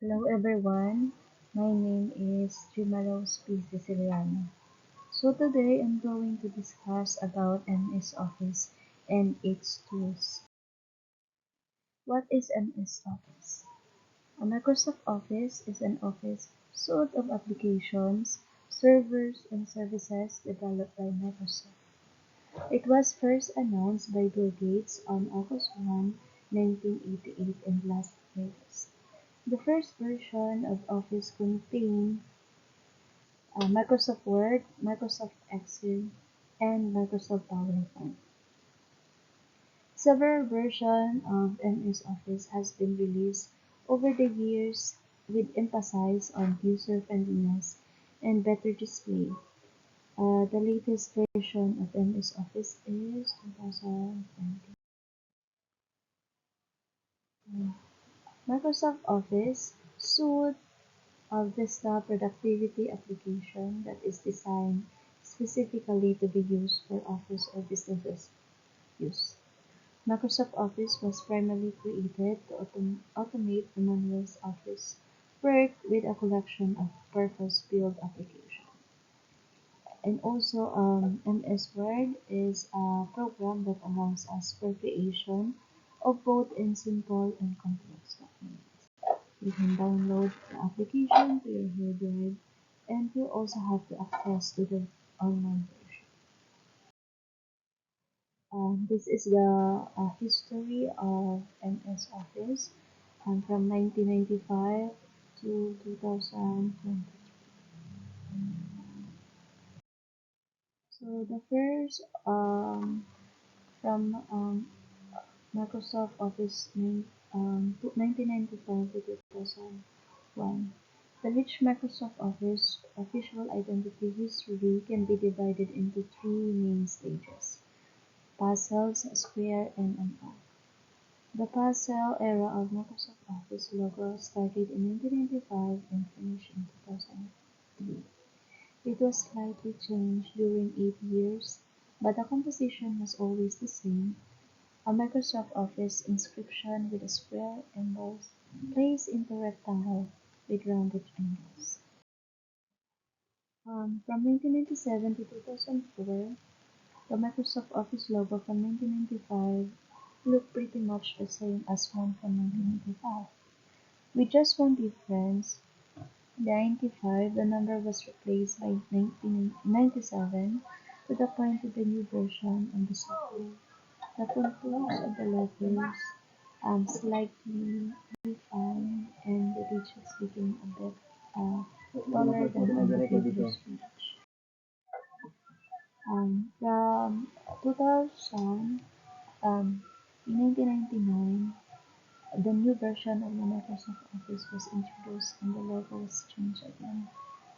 Hello everyone, my name is Jumaros P. Siciliano. So today I'm going to discuss about MS Office and its tools. What is MS Office? A Microsoft Office is an office suite of applications, servers, and services developed by Microsoft. It was first announced by Bill Gates on August 1, 1988 in Las Vegas. The first version of Office contained Microsoft Word, Microsoft Excel, and Microsoft PowerPoint. Several versions of MS Office has been released over the years with emphasis on user-friendliness and better display. The latest version of MS Office is 2020. Microsoft Office suite of Vista productivity application that is designed specifically to be used for office or business use. Microsoft Office was primarily created to automate the manual office work with a collection of purpose-built applications. And also, MS Word is a program that allows us for creation of both in simple and complex documents. You can download the application to your hard drive, and you also have to access to the online version. This is the history of MS Office from 1995 to 2020. So the first from Microsoft Office 1995 to 2001. The rich Microsoft Office visual identity history can be divided into three main stages: puzzles, square, and an arc. The puzzle era of Microsoft Office logo started in 1995 and finished in 2003. It was slightly changed during 8 years, but the composition was always the same: a Microsoft Office inscription with a square embossed placed into rectangle with rounded angles. From 1997 to 2004, the Microsoft Office logo from 1995 looked pretty much the same as one from 1995. With just one difference: in 95 the number was replaced by 1997 to the point of the new version of the software. The contours of the letters slightly refined and the digits became a bit taller than on the previous page. From 2000, in 1999, the new version of the Microsoft Office was introduced and the logo was changed again.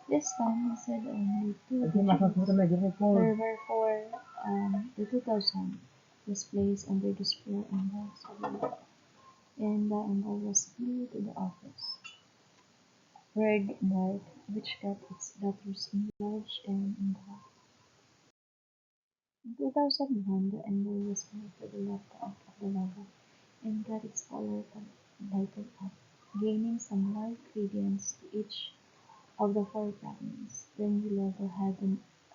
This time, instead of only two digits, there were four. The 2000 was placed under the square index of the logo, and the emblem was glued to the Office word mark, which got its letters enlarged and in bold. In 2001, the emblem was moved to the left of the logo and got its color lighted up, gaining some light gradients to each of the four fragments. The new logo had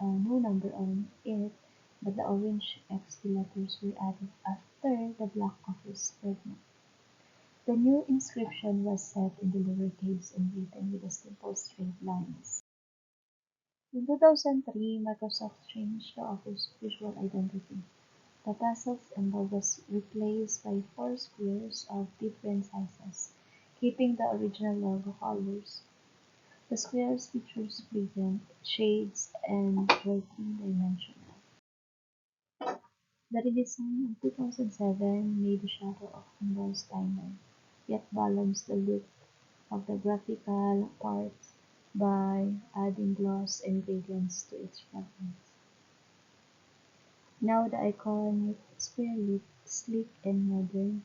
no number on it, but the orange XP letters were added after the black Office trademark. The new inscription was set in the lowercase and written with a simple straight lines. In 2003, Microsoft changed the Office visual identity. The puzzle symbol was replaced by four squares of different sizes, keeping the original logo colors. The squares features gradient, shades, and working dimensional. The redesign of 2007 made the shadow of Windows thinner, yet balanced the look of the graphical parts by adding gloss and gradients to its fragments. Now the iconic square look sleek and modern.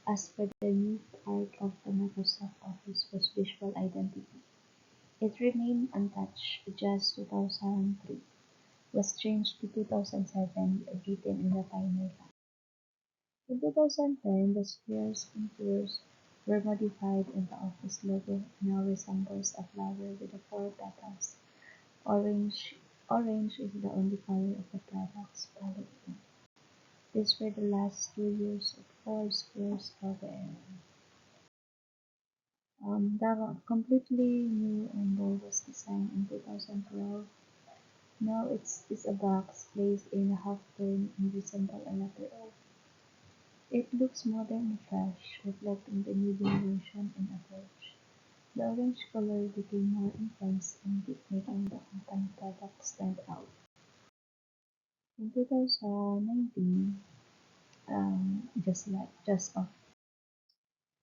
As for the new part of the Microsoft Office was visual identity. It remained untouched. Just 2003 was changed to 2007, written in the tiny line. In 2010, the square's contours were modified and the office logo now resembles a flower with the four petals. Orange Orange is the only color of the product's palette. These were the last 2 years of Foursquare's logo era. The completely new Ember was designed in 2012. Now it's a box placed in a half turn and resemble a letter O. It looks modern and fresh, reflecting the new generation and approach. The orange color became more intense and deep, making the company product stand out. In 2019, just off,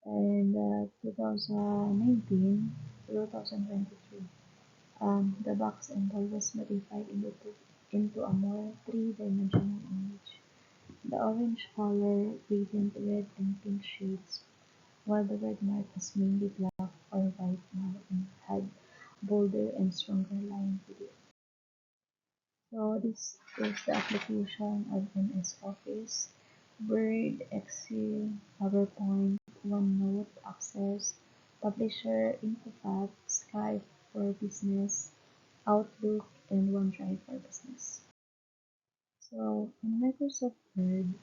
and 2019 to 2023, the box and ball was modified into a more three-dimensional image. The orange color, gradient red and pink shades, while the red mark was mainly black or white now and had bolder and stronger line to it. So this is the application of MS Office, Word, Excel, PowerPoint, OneNote, Access, Publisher, InfoFab, Skype for Business, Outlook, and OneDrive for Business. So in Microsoft Word,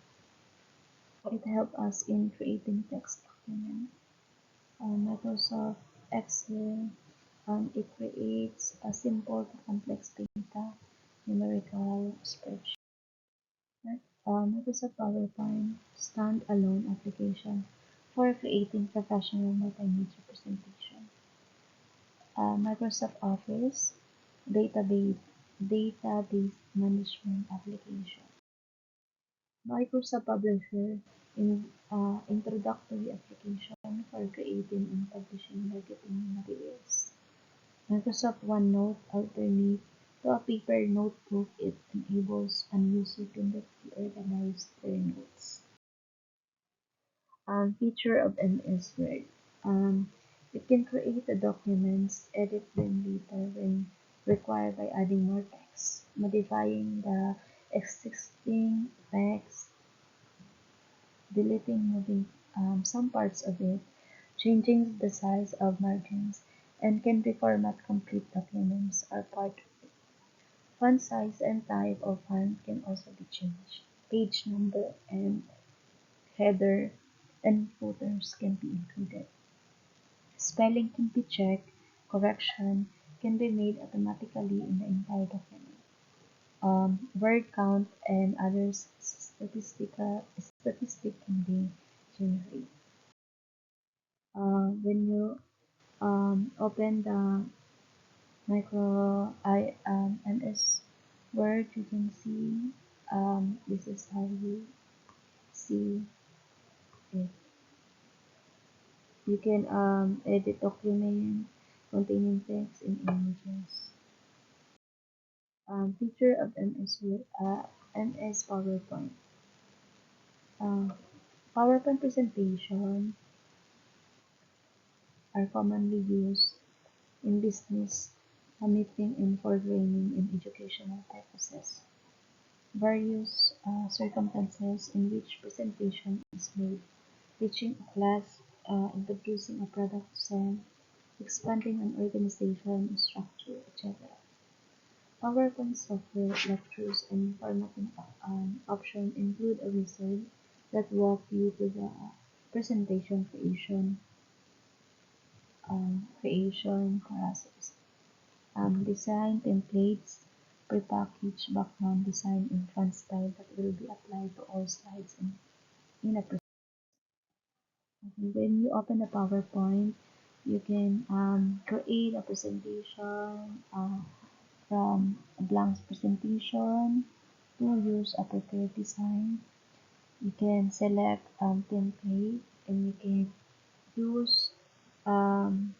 it helps us in creating text documents. Microsoft Excel, it creates a simple to complex data numerical spreadsheet. Microsoft PowerPoint standalone application for creating professional multimedia presentation. Microsoft Office database database management application. Microsoft Publisher introductory application for creating and publishing marketing materials. Microsoft OneNote alternate to a paper notebook, it enables a user to neatly organize their notes. Feature of MS Word. It can create the documents, edit them later when required by adding more text, modifying the existing text, deleting, moving some parts of it, changing the size of margins, and can reformat complete documents or part of it. Font size and type of font can also be changed. Page number and header and footers can be included. Spelling can be checked. Correction can be made automatically in the entire document. Word count and other statistic can be generated. When you open the MS Word, you can see this is how you see it. You can edit document containing text and images. Feature of MS PowerPoint. Uh, PowerPoint presentation are commonly used in business, meeting, and for training and educational purposes. Various circumstances in which presentation is made, teaching a class, introducing a product to sell, expanding an organization structure, etc. PowerPoint software lectures and formatting options include a wizard that walk you through the presentation creation process. Design templates, prepackaged background design in font style that will be applied to all slides in a presentation. When you open the PowerPoint, you can create a presentation from a blank presentation to use a prepared design. You can select template and you can use um,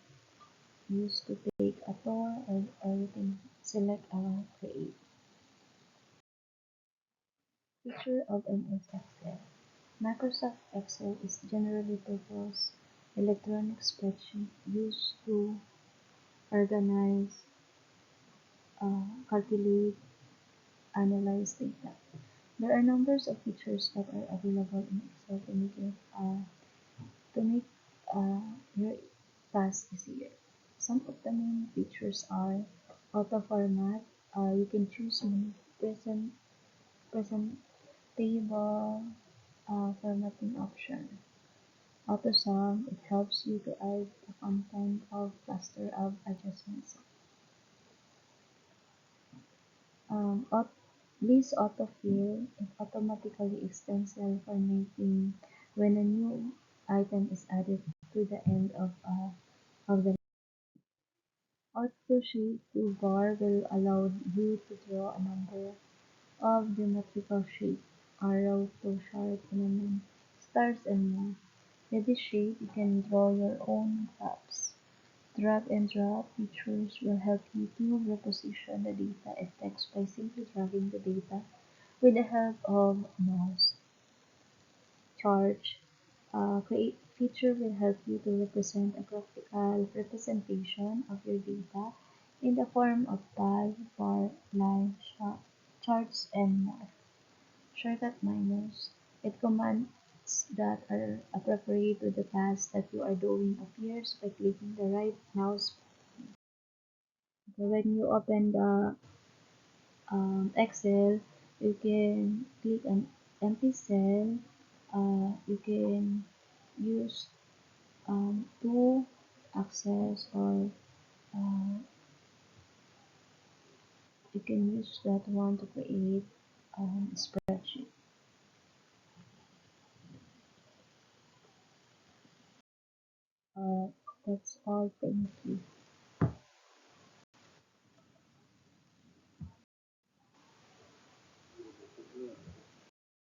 use to take a tour or you can select create. Feature of MS Excel. Microsoft Excel is generally purpose electronic spreadsheet used to organize, calculate, analyze data. There are numbers of features that are available in Excel to make uh, your task is here. Some of the main features are auto format. You can choose many presentable formatting option. Auto sum, it helps you to add the content of cluster of adjustments. Aut- List autofill, it automatically extends cell formatting when a new item is added to the end of the auto-shape toolbar will allow you to draw a number of geometrical shapes, arrow, flowchart, element, stars, and more. With this shape, you can draw your own graphs. Drag and drop features will help you to reposition the data and text by simply dragging the data with the help of mouse. Charge create feature will help you to represent a graphical representation of your data in the form of pie, bar, line, charts, and more. Shortcut menus. It commands that are appropriate to the task that you are doing appears by clicking the right mouse. So when you open the Excel, you can click an empty cell. You can use to access or uh, you can use that one to create spreadsheet. Uh, that's all. Thank you.